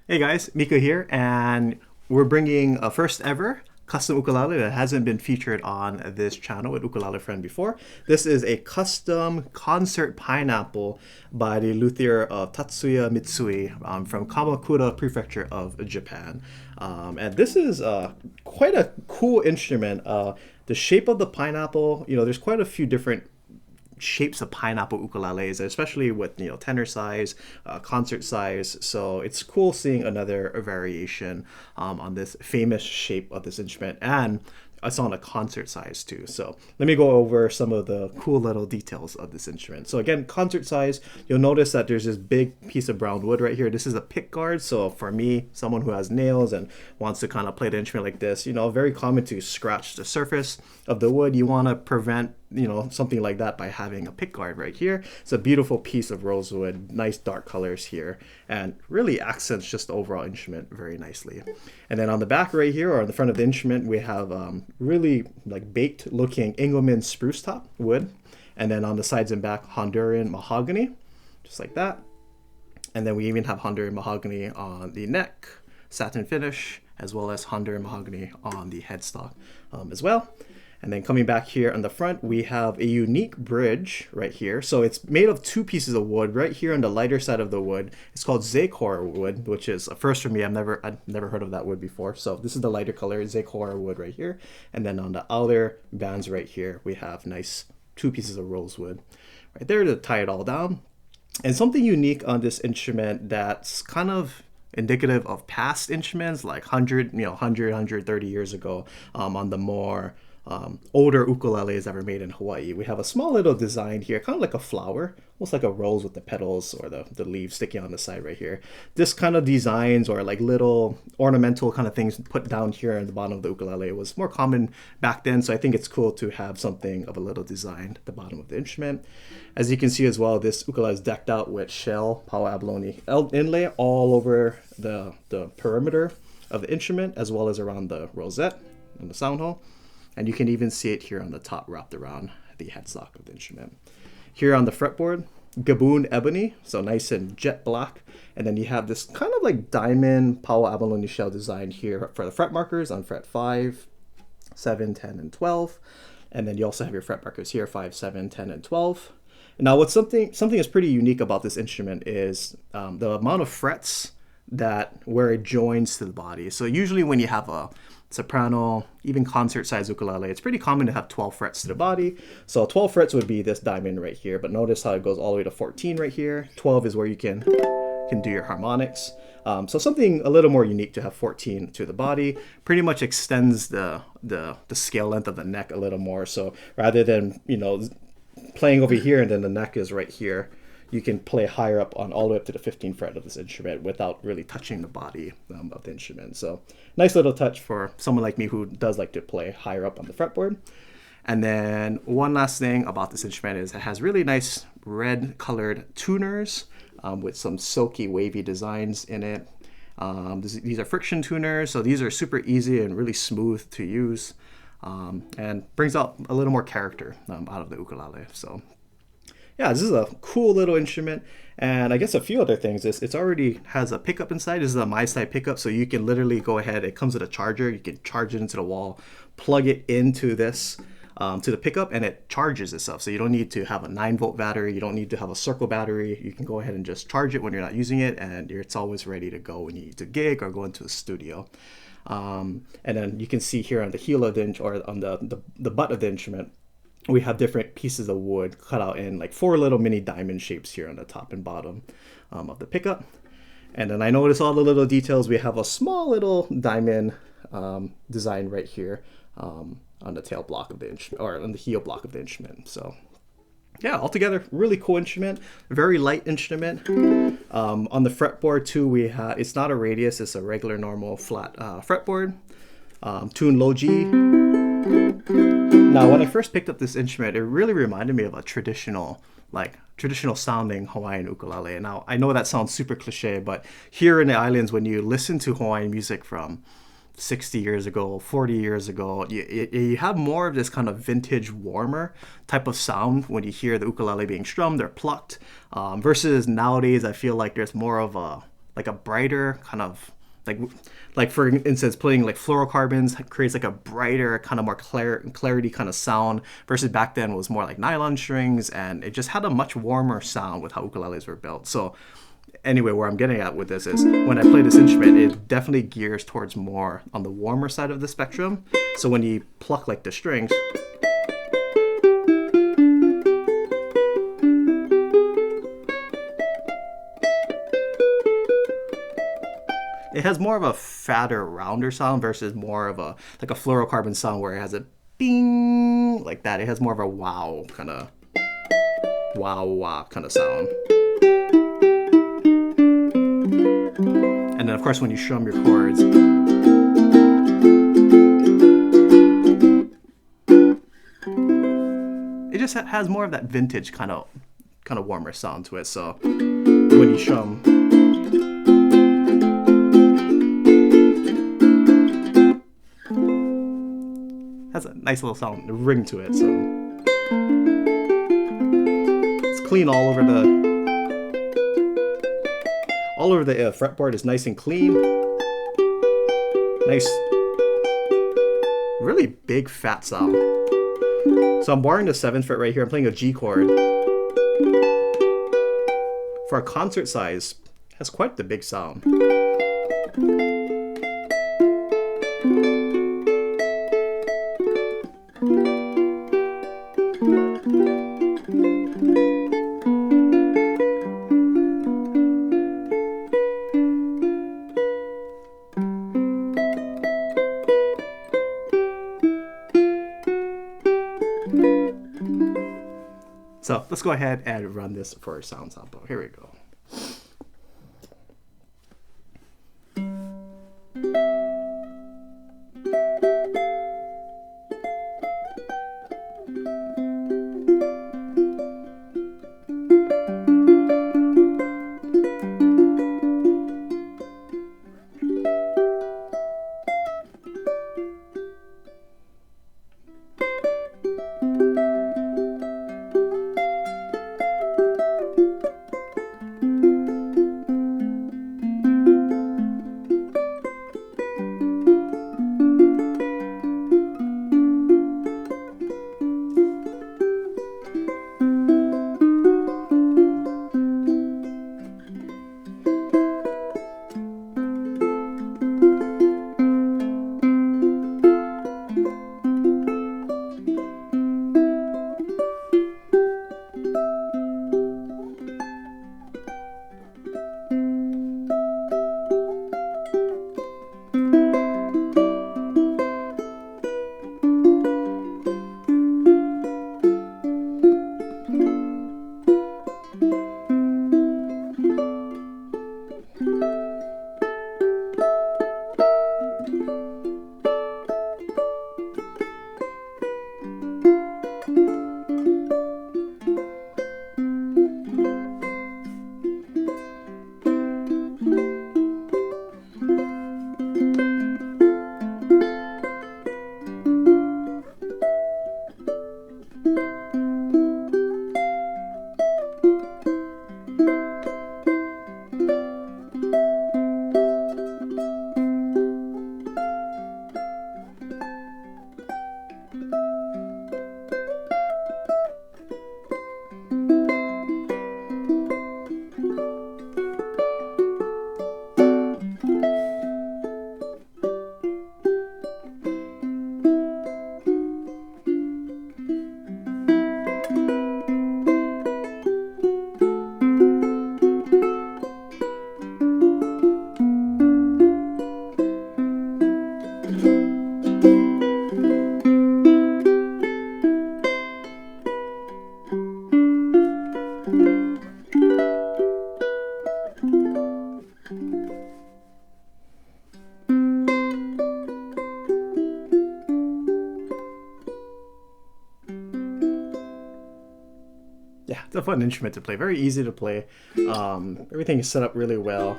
Hey guys, Mika here, and we're bringing a first ever custom ukulele that hasn't been featured on this channel with Ukulele Friend before. This is a custom concert pineapple by the luthier of Tatsuya Mitsui from Kamakura Prefecture of Japan. And this is quite a cool instrument. The shape of the pineapple, there's quite a few different shapes of pineapple ukuleles, especially with tenor size, concert size. So it's cool seeing another variation on this famous shape of this instrument, and it's on a concert size too. So let me go over some of the cool little details of this instrument. So again, concert size, you'll notice that there's this big piece of brown wood right here. This is a pick guard. So for me, someone who has nails and wants to kind of play the instrument like this, very common to scratch the surface of the wood. You want to prevent something like that by having a pick guard right here. It's a beautiful piece of rosewood, nice dark colors here, and really accents just the overall instrument very nicely. And then on the back right here, or on the front of the instrument, we have really like baked looking Engelmann spruce top wood. And then on the sides and back, Honduran mahogany, just like that. And then we even have Honduran mahogany on the neck, satin finish, as well as Honduran mahogany on the headstock as well. And then coming back here on the front, we have a unique bridge right here. So it's made of two pieces of wood. Right here on the lighter side of the wood, it's called Zakor wood, which is a first for me. I've never heard of that wood before. So this is the lighter color, Zakor wood right here. And then on the outer bands right here, we have nice two pieces of rosewood right there to tie it all down. And something unique on this instrument that's kind of indicative of past instruments like 130 years ago, on the more older ukuleles ever made in Hawaii. We have a small little design here, kind of like a flower, almost like a rose with the petals or the leaves sticking on the side right here. This kind of designs or like little ornamental kind of things put down here in the bottom of the ukulele was more common back then, so I think it's cool to have something of a little design at the bottom of the instrument. As you can see as well, this ukulele is decked out with shell power abalone inlay all over the perimeter of the instrument, as well as around the rosette and the sound hole. And you can even see it here on the top wrapped around the headstock of the instrument. Here on the fretboard, Gaboon ebony, so nice and jet black. And then you have this kind of like diamond Powell abalone shell design here for the fret markers on fret 5, 7, 10, and 12. And then you also have your fret markers here, 5, 7, 10, and 12. Now, what's something that's pretty unique about this instrument is the amount of frets where it joins to the body. So usually when you have a soprano, even concert size ukulele, it's pretty common to have 12 frets to the body. So 12 frets would be this diamond right here, but notice how it goes all the way to 14 right here. 12 is where you can do your harmonics. So something a little more unique to have 14 to the body. Pretty much extends the scale length of the neck a little more. So rather than playing over here and then the neck is right here, you can play higher up on all the way up to the 15th fret of this instrument without really touching the body of the instrument. So nice little touch for someone like me who does like to play higher up on the fretboard. And then one last thing about this instrument is it has really nice red colored tuners with some silky wavy designs in it. These are friction tuners, so these are super easy and really smooth to use, and brings out a little more character out of the ukulele. So yeah, this is a cool little instrument. And I guess a few other things is it already has a pickup inside. This is a my side pickup, so you can literally go ahead, it comes with a charger, you can charge it into the wall, plug it into this to the pickup, and it charges itself. So you don't need to have a 9-volt battery, you don't need to have a circle battery. You can go ahead and just charge it when you're not using it, and it's always ready to go when you need to gig or go into a studio. And then you can see here on the heel of the or on the butt of the instrument, we have different pieces of wood cut out in like 4 little mini diamond shapes here on the top and bottom of the pickup. And then I notice all the little details. We have a small little diamond design right here on the tail block of the instrument, or on the heel block of the instrument. So yeah, altogether really cool instrument, very light instrument. On the fretboard too, we have, it's not a radius, it's a regular normal flat fretboard, tuned low G. Now, when I first picked up this instrument, it really reminded me of a traditional sounding Hawaiian ukulele. Now, I know that sounds super cliche, but here in the islands, when you listen to Hawaiian music from 60 years ago, 40 years ago, you have more of this kind of vintage, warmer type of sound when you hear the ukulele being strummed or plucked, versus nowadays, I feel like there's more of a like a brighter kind of like for instance, playing like fluorocarbons creates like a brighter kind of more clarity kind of sound, versus back then was more like nylon strings, and it just had a much warmer sound with how ukuleles were built. So anyway, where I'm getting at with this is when I play this instrument, it definitely gears towards more on the warmer side of the spectrum. So when you pluck like the strings, it has more of a fatter, rounder sound versus more of a like a fluorocarbon sound where it has a bing like that. It has more of a wow kind of sound. And then of course when you strum your chords, it just has more of that vintage kind of warmer sound to it. So when you strum, has a nice little sound, a ring to it. So it's clean all over the fretboard is nice and clean. Nice, really big fat sound. So I'm borrowing the 7th fret right here. I'm playing a G chord. For a concert size, it has quite the big sound. So let's go ahead and run this for a sound sample. Here we go. Yeah, it's a fun instrument to play. Very easy to play. Everything is set up really well.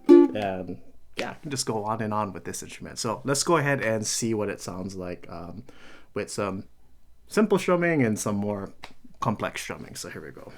And yeah, I can just go on and on with this instrument. So let's go ahead and see what it sounds like with some simple strumming and some more complex strumming. So here we go.